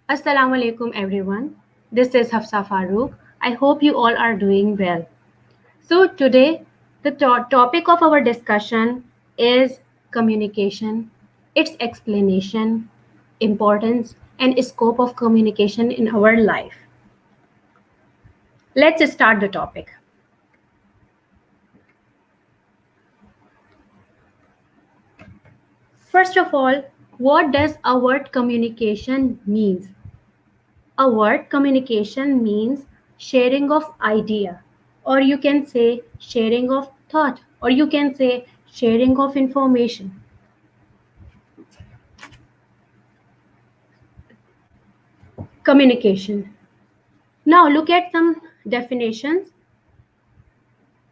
Assalamu alaikum everyone. This is Hafsa Farooq. I hope you all are doing well. So today the topic of our discussion is communication, its explanation, importance and scope of communication in our life. Let's start the topic. First of all, what does a word communication means? A word communication means sharing of idea, or you can say sharing of thought, or you can say sharing of information. Communication. Now look at some definitions.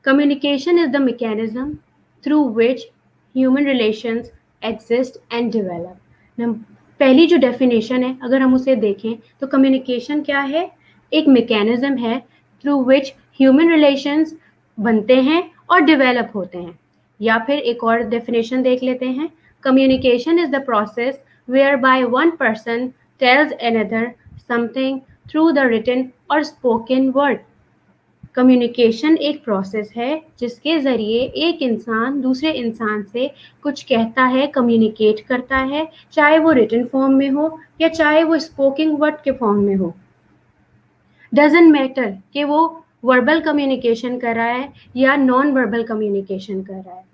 Communication is the mechanism through which human relations exist and develop. Now, पहली जो definition है अगर हम उसे देखें तो communication क्या है? एक मैकेनिज्म है थ्रू विच ह्यूमन रिलेशंस बनते हैं और डेवलप होते हैं. या फिर एक और डेफिनेशन देख लेते हैं. Communication is the process where by one person tells another something through the written or spoken word. Communication एक प्रोसेस है जिसके ज़रिए एक इंसान दूसरे इंसान से कुछ कहता है, कम्युनिकेट करता है, चाहे वो रिटन फॉर्म में हो या चाहे वो स्पोकिंग वर्ड के फॉर्म में हो. डजंट मैटर कि वो वर्बल कम्युनिकेशन कर रहा है या नॉन वर्बल कम्युनिकेशन कर रहा है.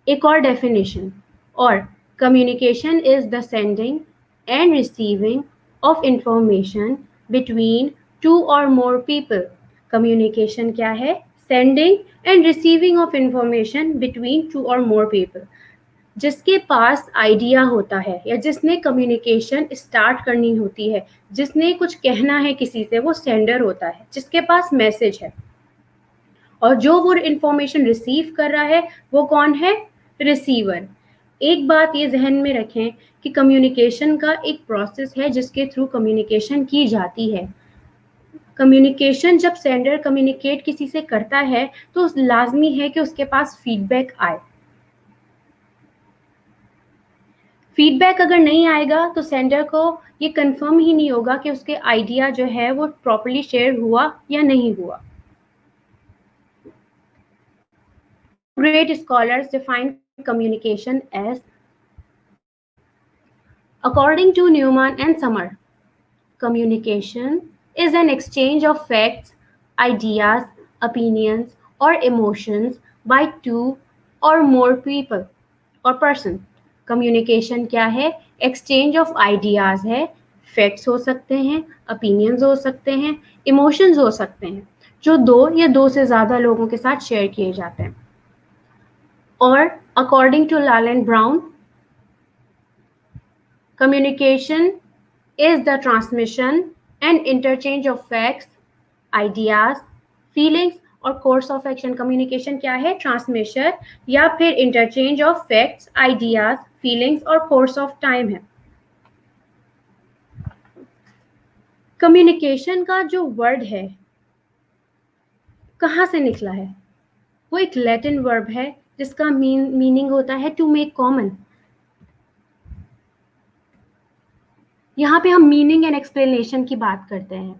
एक और डेफिनेशन, और communication is the sending end receiving of information between two और मोर पीपल. कम्युनिकेशन क्या है? Sending end receiving of information between two और मोर पीपल. जिसके पास आइडिया होता है या जिसने कम्युनिकेशन स्टार्ट करनी होती है, जिसने कुछ कहना है किसी से, वो सेंडर होता है, जिसके पास मैसेज है. और जो वो इंफॉर्मेशन रिसीव कर रहा है वो कौन है? रिसीवर. एक बात ये जहन में रखें कि कम्युनिकेशन का एक प्रोसेस है जिसके थ्रू कम्युनिकेशन की जाती है. कम्युनिकेशन जब सेंडर कम्युनिकेट किसी से करता है तो लाजमी है कि उसके पास फीडबैक आए. फीडबैक अगर नहीं आएगा तो सेंडर को ये कंफर्म ही नहीं होगा कि उसके आइडिया जो है वो प्रॉपर्ली शेयर हुआ या नहीं हुआ. Great scholars define communication as, according to Newman and Summer, communication is an exchange of facts, ideas, opinions, or emotions by two or more people or person. Communication क्या है? Exchange of ideas है, facts हो सकते हैं, opinions हो सकते हैं, emotions हो सकते हैं, जो दो या दो से ज़्यादा लोगों के साथ शेयर किए जाते हैं. और according to Laland Brown, communication is the transmission and interchange of facts, ideas, feelings और course of action. Communication क्या है? Transmission या फिर interchange of facts, ideas, feelings और course of time है. कम्युनिकेशन का जो वर्ड है कहाँ से निकला है? वो एक लैटिन वर्ब है जिसका मीनिंग होता है टू मेक कॉमन. यहाँ पे हम मीनिंग एंड एक्सप्लेनेशन की बात करते हैं.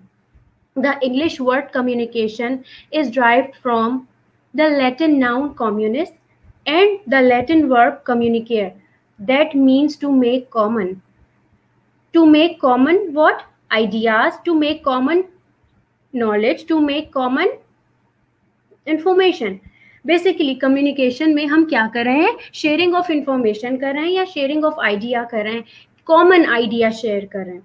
The English word communication is derived from the Latin noun communis and the Latin verb communicare, that means to make common. To make common what? Ideas, to make common knowledge, to make common information. Basically communication में हम क्या कर रहे हैं? Sharing of information कर रहे हैं या शेयरिंग ऑफ आइडिया कर रहे हैं, कॉमन आइडिया शेयर कर रहे हैं.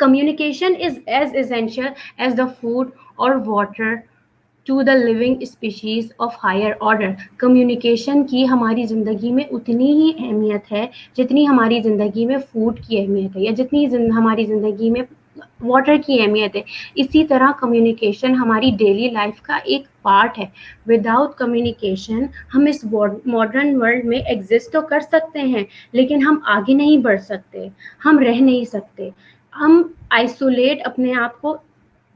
Communication is as essential as the food or water to the living species of higher order. Communication की हमारी ज़िंदगी में उतनी ही अहमियत है जितनी हमारी ज़िंदगी में फूड की अहमियत है या जितनी हमारी ज़िंदगी में वाटर की अहमियत है. इसी तरह कम्युनिकेशन हमारी डेली लाइफ का एक पार्ट है. विदाउट कम्युनिकेशन हम इस मॉडर्न वर्ल्ड में एग्जिस्ट तो कर सकते हैं लेकिन हम आगे नहीं बढ़ सकते, हम रह नहीं सकते, हम आइसोलेट अपने आप को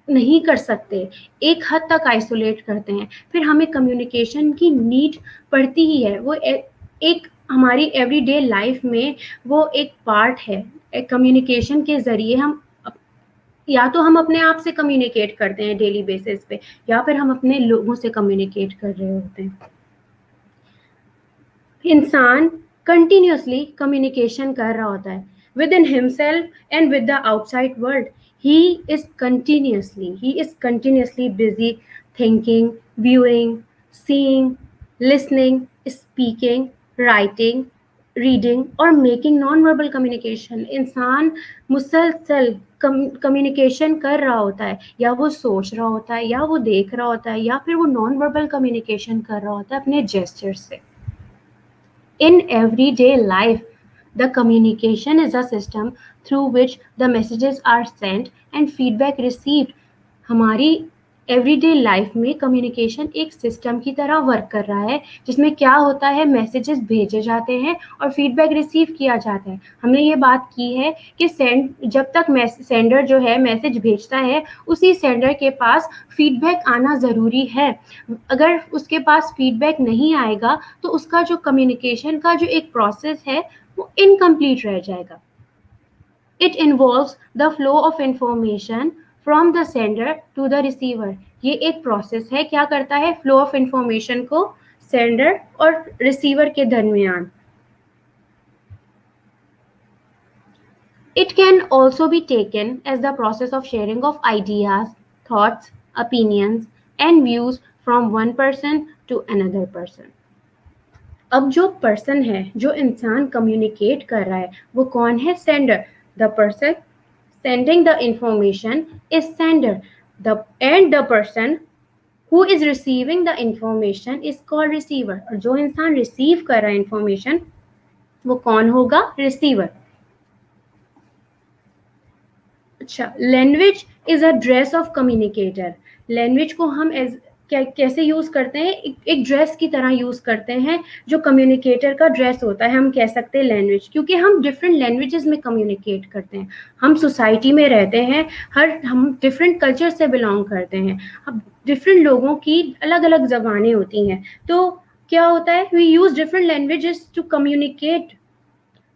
नहीं कर सकते. एक हद तक आइसोलेट करते हैं, फिर हमें कम्युनिकेशन की नीड पड़ती ही है. वो एक हमारी एवरीडे लाइफ में वो एक पार्ट है। कम्युनिकेशन के ज़रिए हम या तो हम अपने आप से कम्युनिकेट करते हैं डेली बेसिस पे, या फिर हम अपने लोगों से कम्युनिकेट कर रहे होते हैं। इंसान कंटिन्यूअसली कम्युनिकेशन कर रहा होता है with in himself and with the outside world. He is continuously busy thinking, viewing, seeing, listening, speaking, writing, reading और मेकिंग नॉन वर्बल कम्युनिकेशन। इंसान मुसलसल कम्युनिकेशन कर रहा होता है, या वो सोच रहा होता है, या वो देख रहा होता है, या फिर वो नॉन वर्बल कम्युनिकेशन कर रहा होता है अपने जेस्चर से। In everyday life, the communication is a system through which the messages are sent and feedback received. हमारी एवरीडे लाइफ में कम्युनिकेशन एक सिस्टम की तरह वर्क कर रहा है, जिसमें क्या होता है, मैसेजेस भेजे जाते हैं और फीडबैक रिसीव किया जाता है। हमने ये बात की है कि जब तक सेंडर जो है मैसेज भेजता है, उसी सेंडर के पास फीडबैक आना ज़रूरी है। अगर उसके पास फीडबैक नहीं आएगा तो उसका जो कम्युनिकेशन का जो एक प्रोसेस है वो इनकम्प्लीट रह जाएगा। It involves the flow of information from the sender to the receiver. ये एक प्रोसेस है, क्या करता है, फ्लो ऑफ इंफॉर्मेशन को सेंडर और रिसीवर के दरमियान। It can also be taken as the process of sharing of ideas, thoughts, opinions and views from one person to another person. अब जो पर्सन है, जो इंसान कम्युनिकेट कर रहा है, वो कौन है, sender. The person sending the information is sender, the person who is receiving the information is called receiver। और जो इंसान रिसीव कर रहा है इंफॉर्मेशन, वो कौन होगा, रिसीवर। अच्छा, language is a dress of communicator. Language को हम कैसे यूज करते हैं, एक ड्रेस की तरह यूज करते हैं, जो कम्युनिकेटर का ड्रेस होता है, हम कह सकते हैं लैंग्वेज, क्योंकि हम डिफरेंट लैंग्वेजेस में कम्युनिकेट करते हैं। हम सोसाइटी में रहते हैं, हम डिफरेंट कल्चर से बिलोंग करते हैं। अब डिफरेंट लोगों की अलग अलग जबानें होती हैं, तो क्या होता है, we use different languages to communicate.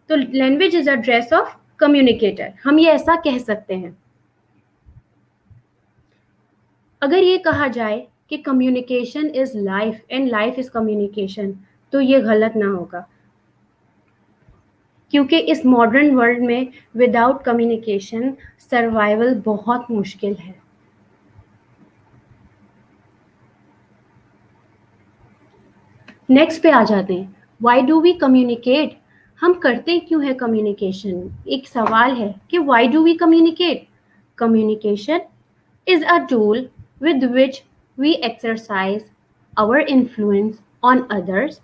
तो language is a dress of communicator, हम ये ऐसा कह सकते हैं। अगर ये कहा जाए कि communication is life and life is communication, तो ये गलत ना होगा, क्योंकि इस मॉडर्न वर्ल्ड में विदाउट कम्युनिकेशन सर्वाइवल बहुत मुश्किल है। नेक्स्ट पे आ जाते हैं, व्हाई डू वी कम्युनिकेट। हम करते क्यों है कम्युनिकेशन, एक सवाल है कि why do we communicate. Communication is a tool with which we exercise our influence on others,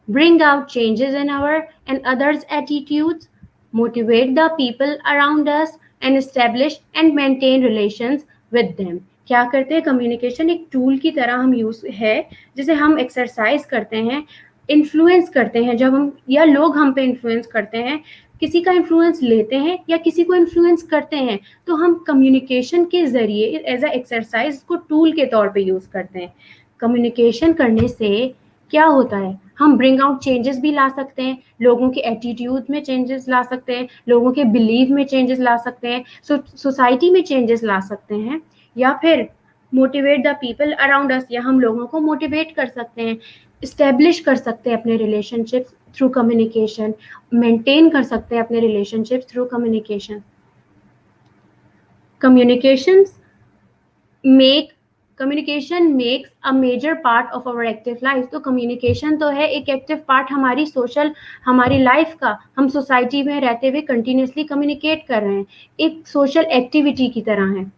bring out changes in our and others' attitudes, motivate the people around us, and establish and maintain relations with them। क्या करते हैं, communication एक tool की तरह हम use है, जिसे हम एक्सरसाइज करते हैं, इन्फ्लुएंस करते हैं। जब हम या लोग हम पे इन्फ्लुएंस करते हैं, किसी का इन्फ्लुएंस लेते हैं या किसी को इन्फ्लुएंस करते हैं, तो हम कम्युनिकेशन के जरिए एज अ एक्सरसाइज को टूल के तौर पे यूज करते हैं। कम्युनिकेशन करने से क्या होता है, हम ब्रिंग आउट चेंजेस भी ला सकते हैं, लोगों के एटीट्यूड में चेंजेस ला सकते हैं, लोगों के बिलीव में चेंजेस ला सकते हैं, सोसाइटी में चेंजेस ला सकते हैं, या फिर motivate the people around us, या हम लोगों को मोटिवेट कर सकते हैं, इस्टेब्लिश कर सकते हैं अपने रिलेशनशिप्स थ्रू कम्युनिकेशन, मेंटेन कर सकते हैं अपने relationships through communication. Communication makes a major part of our active life. तो कम्युनिकेशन तो है एक एक्टिव पार्ट हमारी लाइफ का। हम सोसाइटी में रहते हुए कंटिन्यूसली कम्युनिकेट कर रहे हैं, एक सोशल एक्टिविटी की तरह है।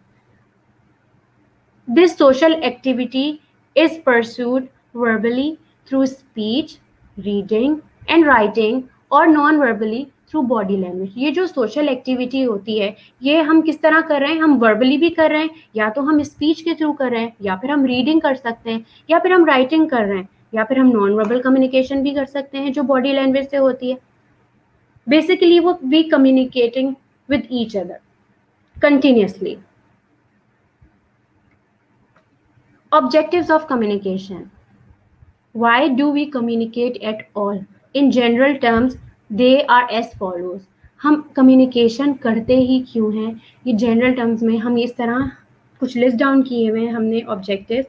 This social activity is pursued verbally through speech, reading and writing, और non-verbally through body language। ये जो सोशल एक्टिविटी होती है, ये हम किस तरह कर रहे हैं, हम वर्बली भी कर रहे हैं, या तो हम स्पीच के थ्रू कर रहे हैं, या फिर हम रीडिंग कर सकते हैं, या फिर हम राइटिंग कर रहे हैं, या फिर हम नॉन वर्बल कम्युनिकेशन भी कर सकते हैं जो बॉडी लैंग्वेज से होती है। बेसिकली वो we communicating with each other continuously. Objectives of communication. Why do we communicate at all? In general terms they are as follows. हम कम्युनिकेशन करते ही क्यों हैं, ये जनरल टर्म्स में हम इस तरह कुछ लिस्ट डाउन किए हुए हैं हमने ऑब्जेक्टिव।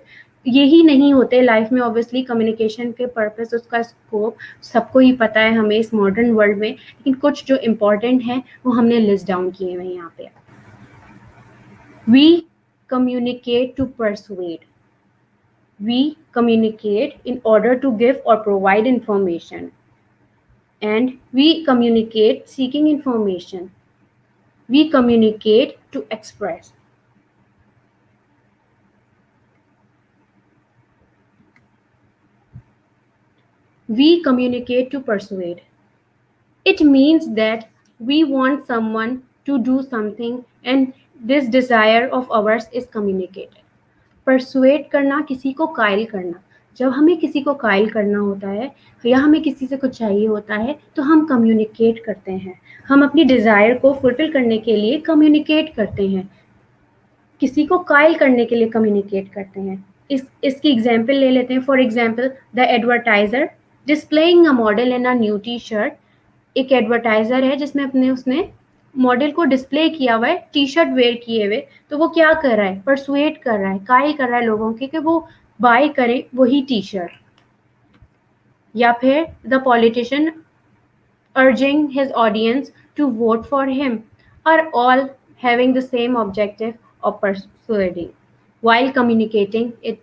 यही नहीं होते लाइफ में, ऑब्वियसली कम्युनिकेशन के पर्पस, उसका स्कोप सबको ही पता है हमें इस मॉडर्न वर्ल्ड में, लेकिन कुछ जो इम्पोर्टेंट हैं वो हमने लिस्ट डाउन किए हुए हैं यहाँ पे। We communicate to persuade, we communicate in order to give or provide information, and we communicate seeking information, we communicate to express. We communicate to persuade. It means that we want someone to do something and this desire of ours is communicated. Persuade करना, किसी को कायल करना। जब हमें किसी को कायल करना होता है या हमें किसी से कुछ चाहिए होता है तो हम कम्युनिकेट करते हैं, हम अपनी डिज़ायर को फुलफिल करने के लिए कम्युनिकेट करते हैं, किसी को कायल करने के लिए कम्युनिकेट करते हैं। इसकी एग्जाम्पल ले लेते हैं। For example, the advertiser displaying a model in a new T shirt. एक एडवर्टाइजर है जिसमें उसने मॉडल को डिस्प्ले किया हुआ है, टी शर्ट वेयर किए हुए, तो वो क्या कर रहा है, परसुएट कर रहा है, कायल कर रहा है लोगों के कि वो बाय करें वही टी शर्ट। या फिर the politician urging his audience to vote for him, are all having the same objective of persuading while communicating it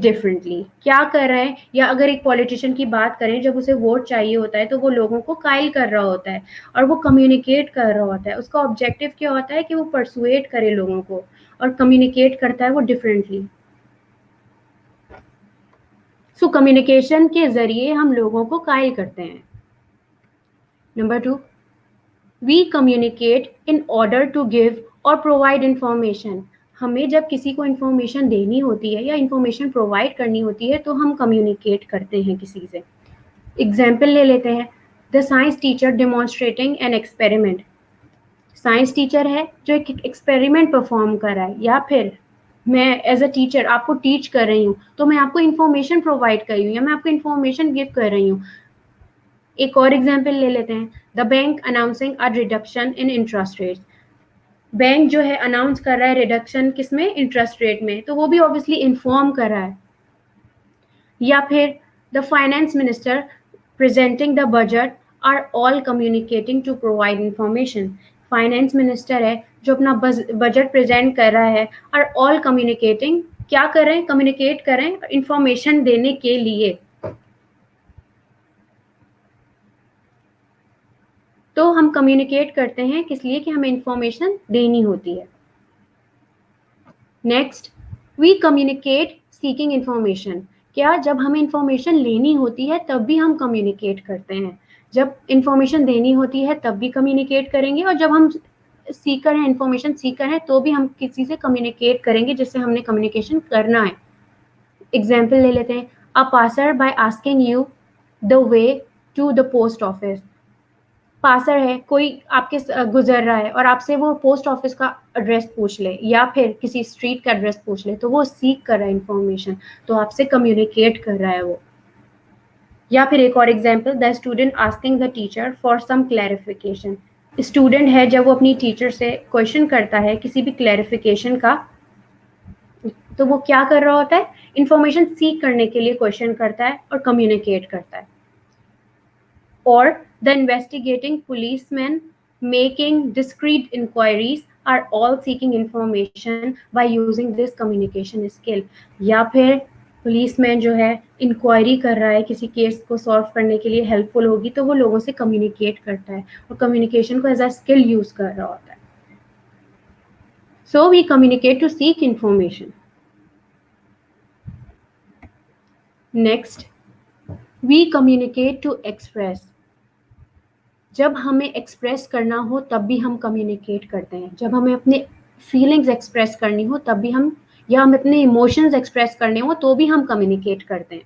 differently. क्या कर रहे हैं, या अगर एक पॉलिटिशियन की बात करें, जब उसे वोट चाहिए होता है तो वो लोगों को कायल कर रहा होता है और वो कम्युनिकेट कर रहा होता है। उसका ऑब्जेक्टिव क्या होता है कि वो परसुएट करे लोगों को, और कम्युनिकेट करता है वो डिफरेंटली। सो कम्युनिकेशन के जरिए हम लोगों को कायल करते हैं। Number 2, we communicate in order to give or provide information. हमें जब किसी को इन्फॉर्मेशन देनी होती है या इन्फॉर्मेशन प्रोवाइड करनी होती है तो हम कम्युनिकेट करते हैं किसी से। एग्जाम्पल ले लेते हैं, the science teacher demonstrating an experiment. Science teacher है जो एक एक्सपेरिमेंट परफॉर्म कर रहा है, या फिर मैं एज अ टीचर आपको टीच कर रही हूँ तो मैं आपको इन्फॉर्मेशन प्रोवाइड कर रही हूँ या मैं आपको इन्फॉर्मेशन गिव कर रही हूँ। एक और एग्जाम्पल ले लेते हैं, the bank announcing a reduction in interest rates. Bank जो है अनाउंस कर रहा है रिडक्शन किसमें, इंटरेस्ट रेट में, तो वो भी ऑब्वियसली इन्फॉर्म कर रहा है। या फिर the finance minister presenting the budget are all communicating to provide information. Finance minister है जो अपना बजट प्रेजेंट कर रहा है, आर ऑल कम्युनिकेटिंग, क्या कर रहे हैं, कम्युनिकेट कर रहे हैं इंफॉर्मेशन देने के लिए। तो हम कम्युनिकेट करते हैं किस लिए, कि हमें इंफॉर्मेशन देनी होती है। Next, we communicate seeking information. क्या जब हमें इंफॉर्मेशन लेनी होती है तब भी हम कम्युनिकेट करते हैं, जब इंफॉर्मेशन देनी होती है तब भी कम्युनिकेट करेंगे, और जब हम सीकर हैं, इंफॉर्मेशन सीकर हैं, तो भी हम किसी से कम्युनिकेट करेंगे जिससे हमने कम्युनिकेशन करना है। एग्जाम्पल ले लेते हैं, a passer by asking you the way to the post office. Passer है, कोई आपके गुजर रहा है और आपसे वो पोस्ट ऑफिस का एड्रेस पूछ ले या फिर किसी स्ट्रीट का एड्रेस पूछ ले, तो वो सीख कर रहा है इंफॉर्मेशन, तो आपसे कम्युनिकेट कर रहा है वो। या फिर एक और example, the student asking the teacher for some clarification. Student है जब वो अपनी टीचर से क्वेश्चन करता है किसी भी क्लैरिफिकेशन का, तो वो क्या कर रहा होता है, इंफॉर्मेशन सीख करने के लिए क्वेश्चन करता है और कम्युनिकेट करता है। Or the investigating policemen making discreet inquiries are all seeking information by using this communication skill. या फिर पुलिसमैन जो है इंक्वायरी कर रहा है किसी केस को सॉल्व करने के लिए हेल्पफुल होगी, तो वो लोगों से कम्युनिकेट करता है और कम्युनिकेशन को एज अ स्किल यूज कर रहा होता है। So we communicate to seek information. Next, we communicate to express. जब हमें एक्सप्रेस करना हो तब भी हम कम्युनिकेट करते हैं, जब हमें अपने फीलिंग्स एक्सप्रेस करनी हो तब भी हम, या हम अपने इमोशंस एक्सप्रेस करने हो तो भी हम कम्युनिकेट करते हैं।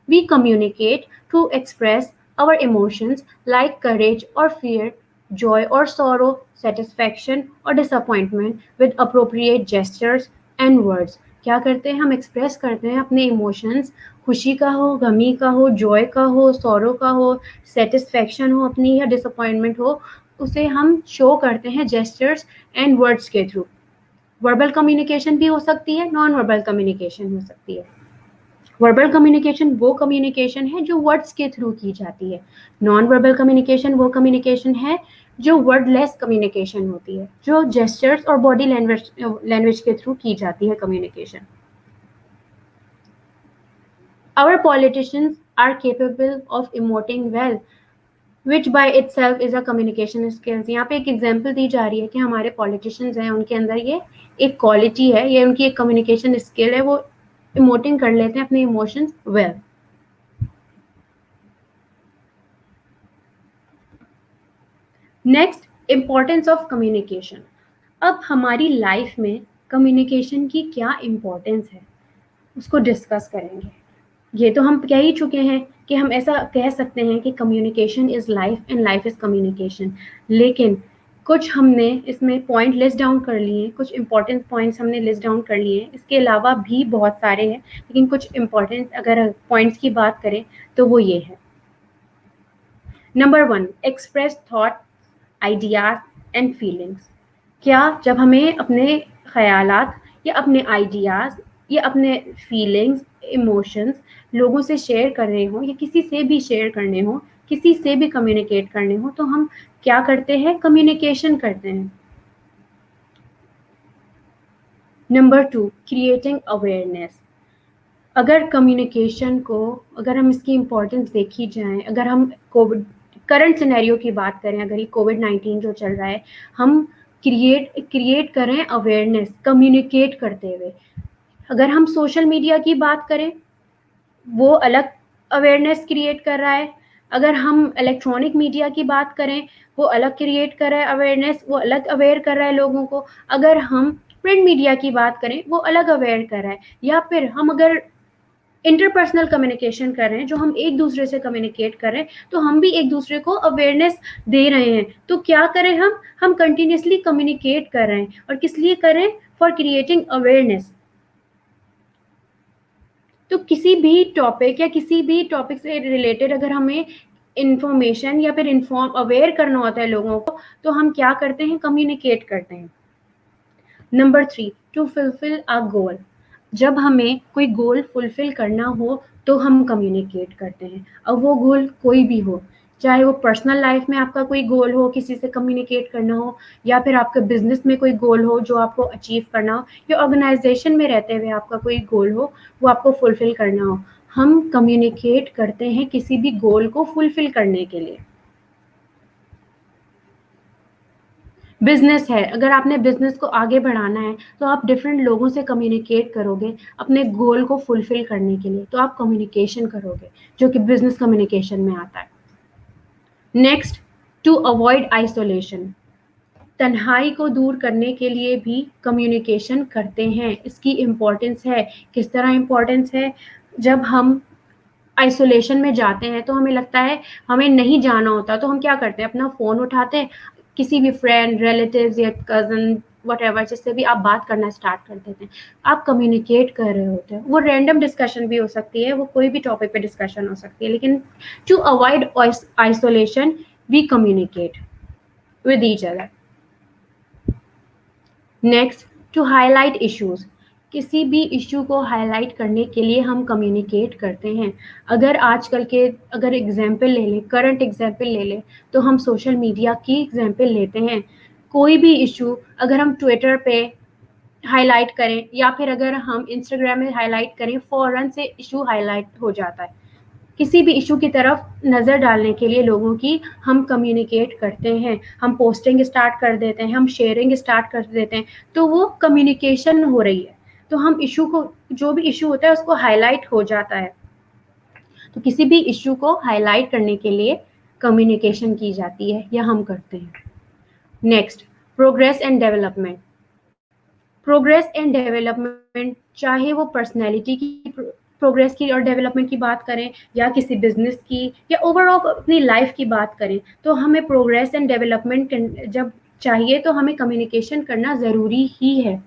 We communicate to express our emotions like courage और fear, joy or sorrow, satisfaction or disappointment with appropriate gestures and words. क्या करते हैं, हम एक्सप्रेस करते हैं अपने इमोशंस, खुशी का हो, गमी का हो, जॉय का हो, सॉरो का हो, सेटिस्फैक्शन हो अपनी या डिसअपॉइंटमेंट हो, उसे हम शो करते हैं जेस्चर्स एंड वर्ड्स के थ्रू। वर्बल कम्युनिकेशन भी हो सकती है, नॉन वर्बल कम्युनिकेशन हो सकती है। वर्बल कम्युनिकेशन वो कम्युनिकेशन है जो वर्ड्स के थ्रू की जाती है। नॉन वर्बल कम्युनिकेशन वो कम्युनिकेशन है जो वर्डलेस कम्युनिकेशन होती है, जो जेस्चर्स और बॉडी लैंग्वेज के थ्रू की जाती है communication. Our politicians are capable of emoting well, which by itself is a communication skills। यहाँ पे एक एग्जाम्पल दी जा रही है कि हमारे पॉलिटिशियंस हैं, उनके अंदर ये एक क्वालिटी है, ये उनकी एक कम्युनिकेशन स्किल है, वो इमोटिंग कर लेते हैं अपने emotions well. Next, importance of communication. अब हमारी लाइफ में कम्युनिकेशन की क्या इम्पोर्टेंस है उसको डिस्कस करेंगे। ये तो हम कह ही चुके हैं कि हम ऐसा कह सकते हैं कि communication is life and life is communication, लेकिन कुछ हमने इसमें पॉइंट लिस्ट डाउन कर लिए, कुछ इंपॉर्टेंट पॉइंट्स हमने लिस्ट डाउन कर लिए हैं। इसके अलावा भी बहुत सारे हैं, लेकिन कुछ इंपॉर्टेंट अगर पॉइंट्स की बात करें तो वो ये है। Number 1, express thought, ideas and feelings. क्या जब हमें अपने ख्यालात या अपने आइडियाज या अपने फीलिंग्स, इमोशंस लोगों से शेयर कर रहे हों या किसी से भी शेयर करने हों, किसी से भी कम्युनिकेट करने हो, तो हम क्या करते हैं, कम्युनिकेशन करते हैं। Number 2, creating awareness. अगर कम्युनिकेशन को, अगर हम इसकी इम्पोर्टेंस देखी जाए, अगर हम कोविड करंट सिनेरियो की बात करें, अगर ये कोविड-19 जो चल रहा है, हम क्रिएट करें अवेयरनेस कम्युनिकेट करते हुए। अगर हम सोशल मीडिया की बात करें, वो अलग अवेयरनेस क्रिएट कर रहा है। अगर हम इलेक्ट्रॉनिक मीडिया की बात करें, वो अलग क्रिएट कर रहा है अवेयरनेस, वो अलग अवेयर कर रहा है लोगों को। अगर हम प्रिंट मीडिया की बात करें, वो अलग अवेयर कर रहा है। या फिर हम अगर इंटरपर्सनल कम्युनिकेशन कर रहे हैं, जो हम एक दूसरे से कम्युनिकेट कर रहे हैं, तो हम भी एक दूसरे को अवेयरनेस दे रहे हैं। तो क्या करें, हम कंटिन्यूसली कम्युनिकेट कर रहे हैं, और किस लिए कर रहे हैं, फॉर क्रिएटिंग अवेयरनेस। तो किसी भी टॉपिक या किसी भी टॉपिक से रिलेटेड अगर हमें इंफॉर्मेशन या फिर इन्फॉर्म अवेयर करना होता है लोगों को, तो हम क्या करते हैं, कम्युनिकेट करते हैं। नंबर 3, टू फुलफिल अ गोल। जब हमें कोई गोल फुलफिल करना हो तो हम कम्युनिकेट करते हैं। अब वो गोल कोई भी हो, चाहे वो पर्सनल लाइफ में आपका कोई गोल हो, किसी से कम्युनिकेट करना हो, या फिर आपके बिजनेस में कोई गोल हो जो आपको अचीव करना हो, या ऑर्गेनाइजेशन में रहते हुए आपका कोई गोल हो वो आपको फुलफिल करना हो, हम कम्युनिकेट करते हैं किसी भी गोल को फुलफिल करने के लिए। बिजनेस है, अगर आपने बिजनेस को आगे बढ़ाना है तो आप डिफरेंट लोगों से कम्युनिकेट करोगे अपने गोल को फुलफिल करने के लिए, तो आप कम्युनिकेशन करोगे, जो कि बिजनेस कम्युनिकेशन में आता है। Next, to avoid isolation. तन्हाई को दूर करने के लिए भी कम्युनिकेशन करते हैं। इसकी इम्पोर्टेंस है, किस तरह इम्पोर्टेंस है, जब हम आइसोलेशन में जाते हैं तो हमें लगता है हमें नहीं जाना होता, तो हम क्या करते हैं, अपना फ़ोन उठाते हैं, किसी भी फ्रेंड, रिलेटिव्स या कज़न व्हाटएवर जिससे भी आप बात करना स्टार्ट कर देते हैं। आप कम्युनिकेट कर रहे होते हैं, वो रैंडम डिस्कशन भी हो सकती है, वो कोई भी टॉपिक पे डिस्कशन हो सकती है, लेकिन to avoid isolation we communicate with each other. Next, to highlight issues. किसी भी इश्यू को हाईलाइट करने के लिए हम कम्युनिकेट करते हैं। अगर आजकल के, अगर एग्जाम्पल ले लें, करंट एग्जाम्पल ले लें, तो हम सोशल मीडिया की एग्जाम्पल लेते हैं। कोई भी इशू अगर हम ट्विटर पे हाईलाइट करें या फिर अगर हम इंस्टाग्राम में हाईलाइट करें, फ़ौरन से इशू हाईलाइट हो जाता है। किसी भी इशू की तरफ नज़र डालने के लिए लोगों की हम कम्युनिकेट करते हैं, हम पोस्टिंग स्टार्ट कर देते हैं, हम शेयरिंग स्टार्ट कर देते हैं, तो वो कम्युनिकेशन हो रही है। तो हम इशू को, जो भी इशू होता है उसको हाईलाइट हो जाता है। तो किसी भी इशू को हाईलाइट करने के लिए कम्युनिकेशन की जाती है या हम करते हैं। Next, progress and development. Progress and development, चाहे वो पर्सनैलिटी की प्रोग्रेस की और डेवलपमेंट की बात करें, या किसी बिजनेस की, या ओवरऑल अपनी लाइफ की बात करें, तो हमें प्रोग्रेस एंड डेवलपमेंट जब चाहिए तो हमें कम्युनिकेशन करना ज़रूरी ही है।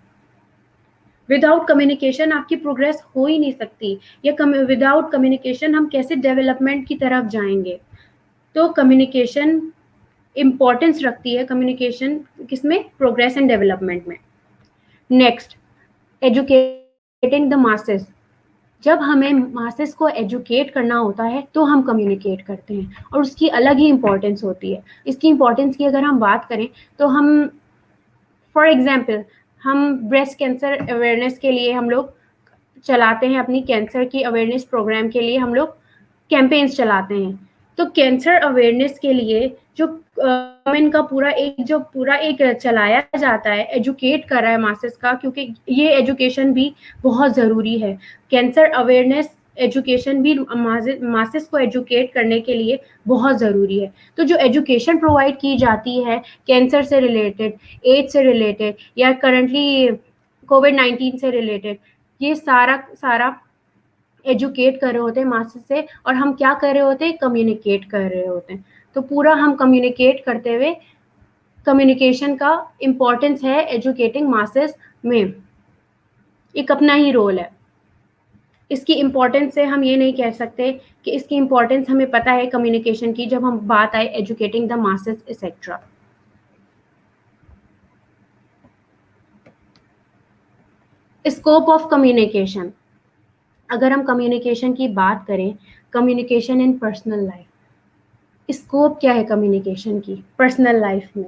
विदाउट कम्युनिकेशन आपकी प्रोग्रेस हो ही नहीं सकती, या विदाउट कम्युनिकेशन हम कैसे डेवलपमेंट की तरफ जाएंगे। तो कम्युनिकेशन इम्पॉर्टेंस रखती है, कम्युनिकेशन किसमें, प्रोग्रेस एंड डेवलपमेंट में। Next, educating the masses. जब हमें मासेस को एजुकेट करना होता है तो हम कम्युनिकेट करते हैं, और उसकी अलग ही इम्पोर्टेंस होती है। इसकी इम्पोर्टेंस की अगर हम बात करें तो हम, फॉर एग्जांपल, हम ब्रेस्ट कैंसर अवेयरनेस के लिए हम लोग चलाते हैं, अपनी कैंसर की अवेयरनेस प्रोग्राम के लिए हम लोग कैंपेन्स चलाते हैं। तो कैंसर अवेयरनेस के लिए जो गवर्नमेंट का पूरा एक चलाया जाता है, एजुकेट कर रहा है मासेस का, क्योंकि ये एजुकेशन भी बहुत ज़रूरी है। कैंसर अवेयरनेस एजुकेशन भी मासेस को एजुकेट करने के लिए बहुत ज़रूरी है। तो जो एजुकेशन प्रोवाइड की जाती है कैंसर से रिलेटेड, एड्स से रिलेटेड, या करंटली कोविड-19 से रिलेटेड, ये सारा एजुकेट कर रहे होते हैं मासेस से, और हम क्या कर रहे होते हैं, कम्युनिकेट कर रहे होते हैं। तो पूरा हम कम्युनिकेट करते हुए, कम्युनिकेशन का इम्पोर्टेंस है एजुकेटिंग मासेस में, एक अपना ही रोल है। इसकी इम्पोर्टेंस से हम ये नहीं कह सकते कि इसकी इम्पोर्टेंस हमें पता है कम्युनिकेशन की, जब हम बात आए educating the masses etcetera. Scope of communication, अगर हम कम्युनिकेशन की बात करें, communication in personal life, scope क्या है कम्युनिकेशन की पर्सनल लाइफ में।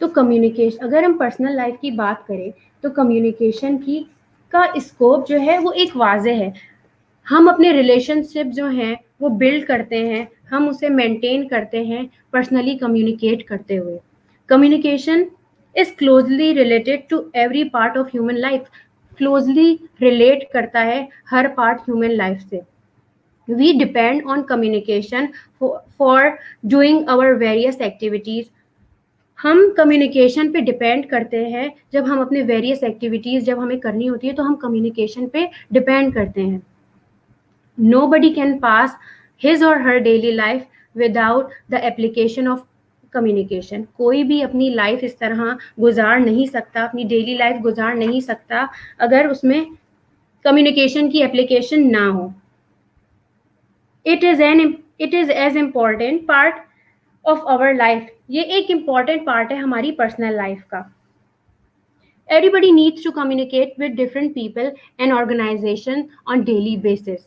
तो कम्युनिकेशन, अगर हम पर्सनल लाइफ की बात करें तो कम्युनिकेशन की का स्कोप जो है वो एक वाज़ेह है। हम अपने रिलेशनशिप जो हैं वो बिल्ड करते हैं, हम उसे मेंटेन करते हैं पर्सनली कम्युनिकेट करते हुए। Communication is closely related to every part of human life, closely relate करता है हर पार्ट ह्यूमन लाइफ से। We depend on communication for doing our various activities. हम कम्युनिकेशन पे डिपेंड करते हैं, जब हम अपने वेरियस एक्टिविटीज जब हमें करनी होती है तो हम कम्युनिकेशन पे डिपेंड करते हैं। Nobody can pass his or her daily life without the application of communication. कोई भी अपनी लाइफ इस तरह गुजार नहीं सकता, अपनी डेली लाइफ गुजार नहीं सकता अगर उसमें कम्युनिकेशन की एप्लीकेशन ना हो। it is as important part of our life, ये एक important part है हमारी personal life का। Everybody needs to communicate with different people and organization on daily basis।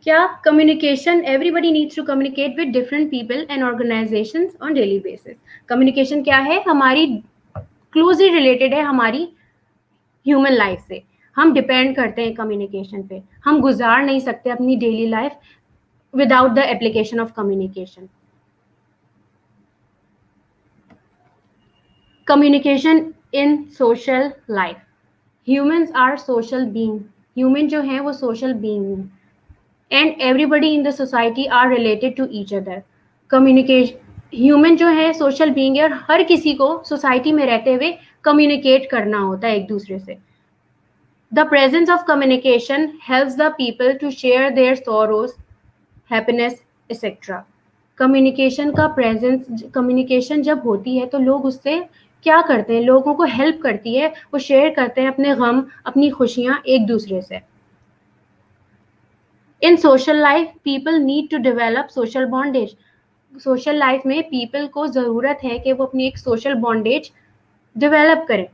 क्या communication, everybody needs to communicate with different people and organizations on daily basis। communication क्या है, हमारी closely related है हमारी human life से। हम depend करते हैं कम्युनिकेशन पे, हम गुजार नहीं सकते अपनी daily life without the application of communication. Communication in social life, humans are social being, human जो है वो सोशल बीइंग है, and everybody in the society are related to each other. Communication, human जो है सोशल बीइंग है, और हर किसी को सोसाइटी में रहते हुए कम्युनिकेट करना होता है एक दूसरे से। The presence of communication helps the people to share their sorrows, happiness, etc. Communication का प्रेजेंस, कम्युनिकेशन जब होती है तो लोग उससे क्या करते हैं, लोगों को हेल्प करती है, वो शेयर करते हैं अपने गम, अपनी खुशियां एक दूसरे से। In social life people need to develop social bondage, social life में पीपल को ज़रूरत है कि वो अपनी एक सोशल बॉन्डेज डेवलप करें।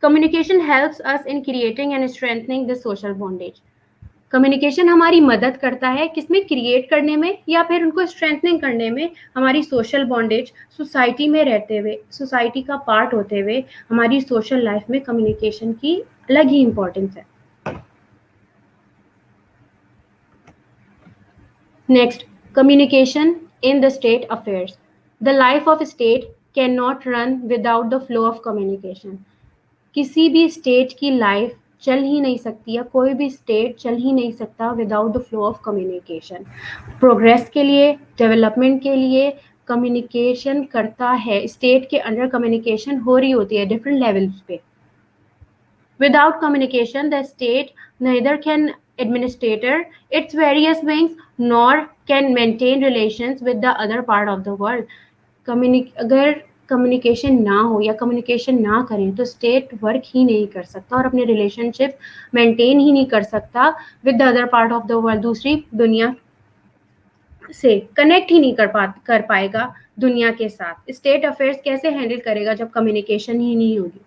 Communication helps us in creating and strengthening this social bondage. Communication हमारी मदद करता है किसमें, क्रिएट करने में या फिर उनको स्ट्रेंथनिंग करने में, हमारी सोशल बॉन्डेज, सोसाइटी में रहते हुए, सोसाइटी का पार्ट होते हुए हमारी सोशल लाइफ में कम्युनिकेशन की अलग ही इम्पोर्टेंस है। Next, communication in the state affairs, the life of state can not run without the flow of communication. किसी भी स्टेट की लाइफ चल ही नहीं सकती, या कोई भी स्टेट चल ही नहीं सकता without the flow of communication. Progress के लिए, डेवलपमेंट के लिए कम्युनिकेशन करता है, स्टेट के अंडर कम्युनिकेशन हो रही होती है डिफरेंट लेवल्स पे। Without communication, the state neither can administer its various wings nor can maintain relations with the other part of the world। अगर कम्युनिकेशन ना हो या कम्युनिकेशन ना करें तो स्टेट वर्क ही नहीं कर सकता और अपने रिलेशनशिप मेंटेन ही नहीं कर सकता with the other part of the world, दूसरी दुनिया से कनेक्ट ही नहीं कर पाएगा दुनिया के साथ। स्टेट अफेयर्स कैसे हैंडल करेगा जब कम्युनिकेशन ही नहीं होगी।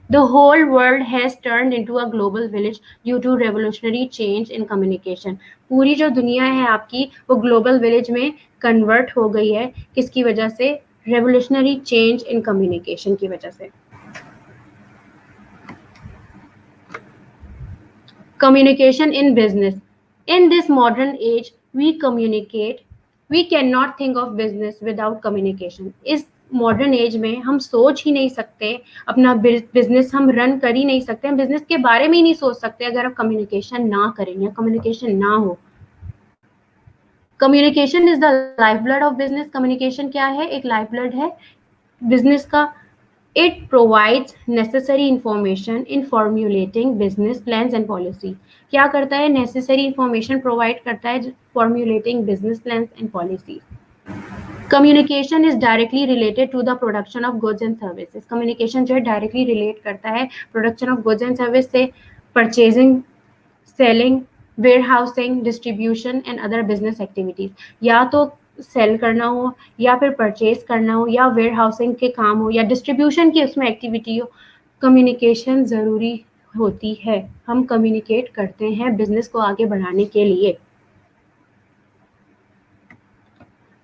The whole world has turned into a global village due to revolutionary change in communication. पूरी जो दुनिया है आपकी वो ग्लोबल विलेज में कन्वर्ट हो गई है, किसकी वजह से? रेवोल्यूशनरी चेंज इन कम्युनिकेशन की वजह से। Communication in business. In this modern age, we communicate. We cannot think of business without communication. इस मॉडर्न एज में हम सोच ही नहीं सकते, अपना बिजनेस हम रन कर ही नहीं सकते, हम बिजनेस के बारे में ही नहीं सोच सकते अगर आप कम्युनिकेशन ना करें या कम्युनिकेशन ना हो। Communication is the life blood of business. Communication क्या है? एक लाइफ ब्लड है बिजनेस का। It provides necessary information in formulating business plans and policy. क्या करता है? Necessary information provide करता है formulating business plans and policies. Communication is directly related to the production of goods and services. Communication जो है directly relate करता है production of goods and service से, purchasing, selling, warehousing, distribution and other business activities. या तो cell करना हो या फिर परचेज करना हो या वेयर हाउसिंग के काम हो या डिस्ट्रीब्यूशन की उसमें एक्टिविटी हो, कम्युनिकेशन ज़रूरी होती है। हम कम्युनिकेट करते हैं बिजनेस को आगे बढ़ाने के लिए।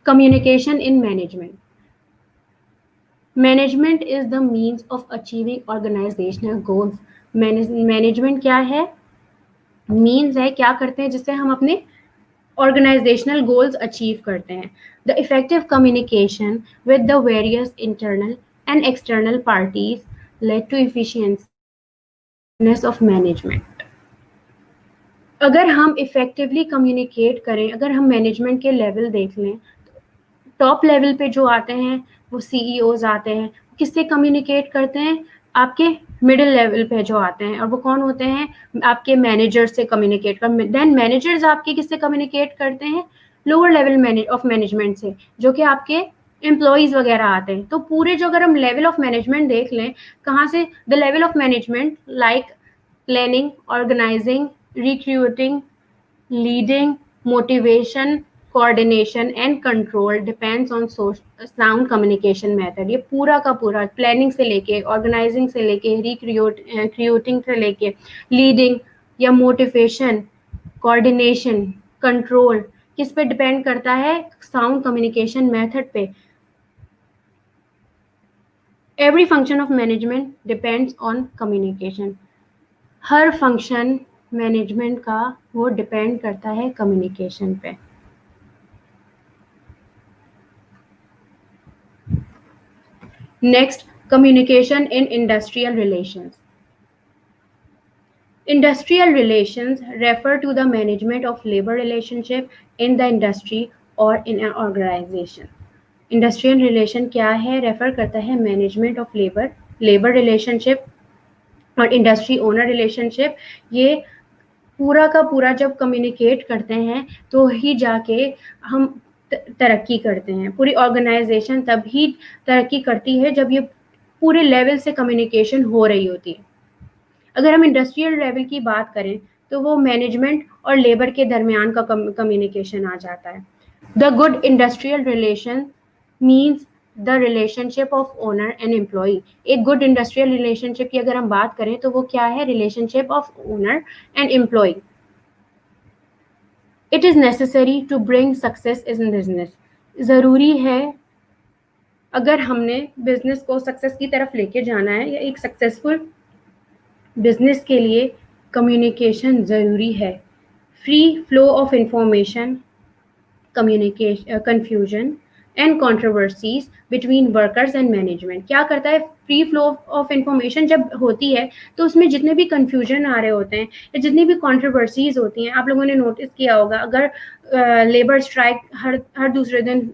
Communication in management. Management is the means of achieving organisational goals. Management क्या है? मीन्स है, क्या करते हैं जिससे हम अपने organizational goals achieve करते हैं। The effective communication with the various internal and external parties led to efficiency of management. अगर हम इफेक्टिवली कम्युनिकेट करें, अगर हम मैनेजमेंट के लेवल देख लें, टॉप लेवल पे जो आते हैं वो सीईओज आते हैं, किससे कम्युनिकेट करते हैं? आपके मिडिल लेवल पे जो आते हैं, और वो कौन होते हैं? आपके मैनेजर से कम्युनिकेट कर। देन मैनेजर्स आपके किससे कम्युनिकेट करते हैं? लोअर लेवल ऑफ मैनेजमेंट से, जो कि आपके एम्प्लॉयज वगैरह आते हैं। तो पूरे जो अगर हम लेवल ऑफ मैनेजमेंट देख लें, कहाँ से? The level of management like planning, organising, recruiting, leading, motivation, coordination and control depends on sound communication method. ये पूरा का पूरा प्लानिंग से लेके, ऑर्गेनाइजिंग से लेके, रिक्रूटिंग से लेके, लीडिंग या मोटिवेशन, कोऑर्डिनेशन, कंट्रोल किस पे डिपेंड करता है? साउंड कम्युनिकेशन मेथड पे। Every function of management depends on communication. Her function management का वो डिपेंड करता है कम्युनिकेशन पे। Next, communication in industrial relations. Industrial relations refer to the management of labor relationship in the industry or in an organization. Industrial relation क्या है? Refer करता है management of labour relationship और इंडस्ट्री ओनर रिलेशनशिप। ये पूरा का पूरा जब कम्युनिकेट करते हैं तो ही जाके हम तरक्की करते हैं। पूरी ऑर्गेनाइजेशन तब ही तरक्की करती है जब ये पूरे लेवल से कम्युनिकेशन हो रही होती है। अगर हम इंडस्ट्रियल लेवल की बात करें तो वो मैनेजमेंट और लेबर के दरमियान का कम्युनिकेशन आ जाता है। The good industrial relation means the relationship of owner and employee. एक गुड इंडस्ट्रियल रिलेशनशिप की अगर हम बात करें तो वो क्या है? Relationship of owner and employee. It is necessary to bring success in business. ज़रूरी है अगर हमने बिजनेस को सक्सेस की तरफ लेके जाना है या एक सक्सेसफुल बिजनेस के लिए कम्युनिकेशन ज़रूरी है। Free flow of information, confusion and controversies between workers and management. क्या करता है? फ्री फ्लो ऑफ इंफॉर्मेशन जब होती है तो उसमें जितने भी कन्फ्यूजन आ रहे होते हैं या जितनी भी कंट्रोवर्सीज होती हैं, आप लोगों ने नोटिस किया होगा, अगर लेबर स्ट्राइक हर दूसरे दिन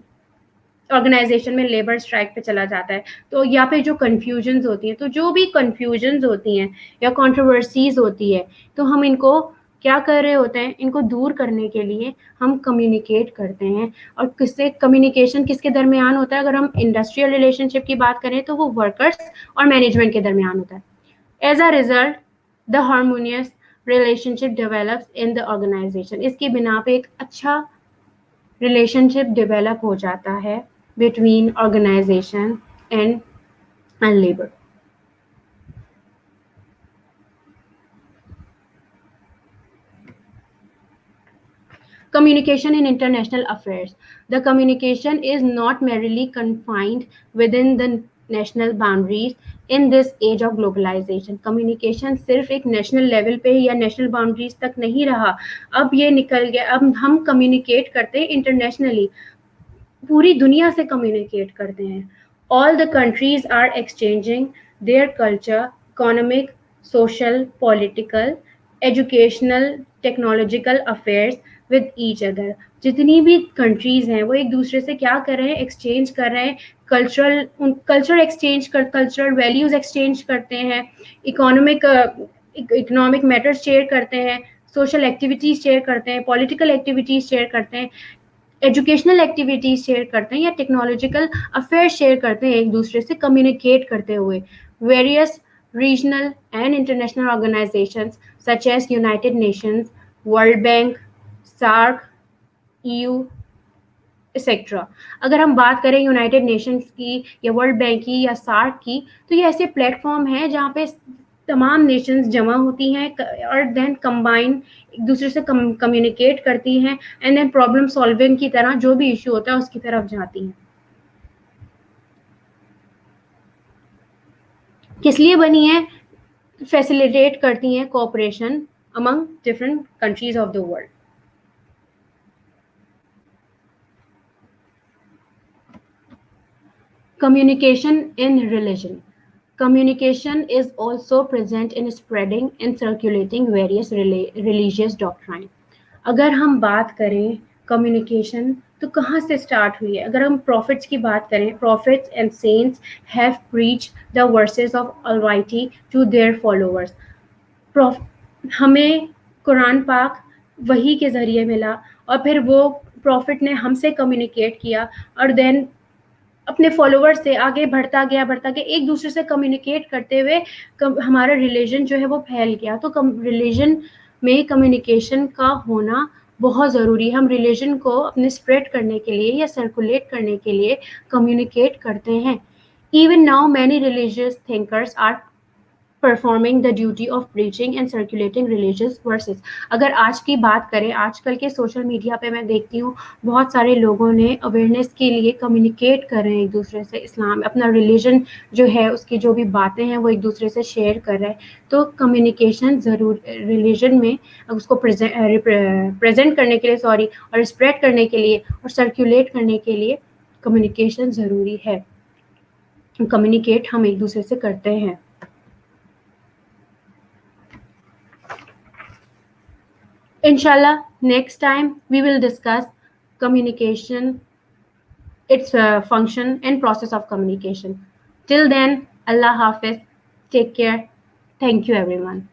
ऑर्गेनाइजेशन में लेबर स्ट्राइक पे चला जाता है, तो या फिर जो कन्फ्यूजन्स होती हैं, तो जो भी कन्फ्यूजन्स होती हैं या कंट्रोवर्सीज होती है, तो हम इनको क्या कर रहे होते हैं, इनको दूर करने के लिए हम कम्युनिकेट करते हैं। और किससे कम्युनिकेशन किसके दरमियान होता है? अगर हम इंडस्ट्रियल रिलेशनशिप की बात करें तो वो वर्कर्स और मैनेजमेंट के दरमियान होता है। As a result the harmonious relationship develops in the organisation. इसकी बिना पे एक अच्छा रिलेशनशिप डेवलप हो जाता है between organisation and labour. Communication in international affairs. The communication is not merely confined within the national boundaries in this age of globalization. Communication सिर्फ एक नेशनल लेवल पे या नेशनल बाउंड्रीज तक नहीं रहा, अब ये निकल गया, अब हम कम्युनिकेट करते हैं इंटरनेशनली, पूरी दुनिया से कम्युनिकेट करते हैं। All the countries are exchanging their culture, economic, social, political, educational, technological affairs with each other. जितनी भी कंट्रीज हैं वो एक दूसरे से क्या कर रहे हैं? एक्सचेंज कर रहे हैं, कल्चर एक्सचेंज कर, कल्चरल वैल्यूज एक्सचेंज करते हैं, इकोनॉमिक इकोनॉमिक मैटर्स शेयर करते हैं, सोशल एक्टिविटीज शेयर करते हैं, पॉलिटिकल एक्टिविटीज शेयर करते हैं, एजुकेशनल एक्टिविटीज शेयर करते हैं या टेक्नोलॉजिकल अफेयर शेयर करते हैं एक दूसरे से कम्युनिकेट करते हुए। Various regional and international organisations such as United Nations, World Bank, SAARC, EU etcetera. अगर हम बात करें यूनाइटेड नेशंस की या वर्ल्ड बैंक की या सार्क की, तो ये ऐसे प्लेटफॉर्म हैं जहाँ पे तमाम नेशंस जमा होती हैं और देन कंबाइन एक दूसरे से कम्युनिकेट करती हैं एंड देन प्रॉब्लम सॉल्विंग की तरह जो भी इशू होता है उसकी तरफ जाती हैं। किस लिए बनी है? फैसिलिटेट करती हैं cooperation among different countries of the world. Communication in religion. Communication is also present in spreading and circulating various religious doctrine. अगर हम बात करें कम्युनिकेशन तो कहाँ से स्टार्ट हुई है? अगर हम प्रॉफिट्स की बात करें, prophets and saints have preached the verses of almighty to their followers. हमें कुरान पाक वही के ज़रिए मिला और फिर वो प्रॉफिट ने हमसे कम्युनिकेट किया और देन अपने फॉलोअर्स से आगे बढ़ता गया, एक दूसरे से कम्युनिकेट करते हुए हमारा रिलीजन जो है वो फैल गया। तो रिलीजन में कम्युनिकेशन का होना बहुत ज़रूरी है। हम रिलीजन को अपने स्प्रेड करने के लिए या सर्कुलेट करने के लिए कम्युनिकेट करते हैं। Even now many religious thinkers are performing the duty of preaching and circulating religious verses. अगर आज की बात करें, आजकल के सोशल मीडिया पे मैं देखती हूँ बहुत सारे लोगों ने अवेयरनेस के लिए कम्युनिकेट कर रहे हैं एक दूसरे से, इस्लाम अपना रिलीजन जो है उसकी जो भी बातें हैं वो एक दूसरे से शेयर कर रहे हैं। तो कम्युनिकेशन ज़रूर रिलीजन में उसको प्रेजेंट करने के लिए और स्प्रेड करने के लिए और सर्कुलेट करने के लिए कम्युनिकेशन ज़रूरी है। कम्युनिकेट हम एक दूसरे से करते हैं। Inshallah, next time we will discuss communication, its function and process of communication. Till then, Allah Hafiz. Take care. Thank you, everyone.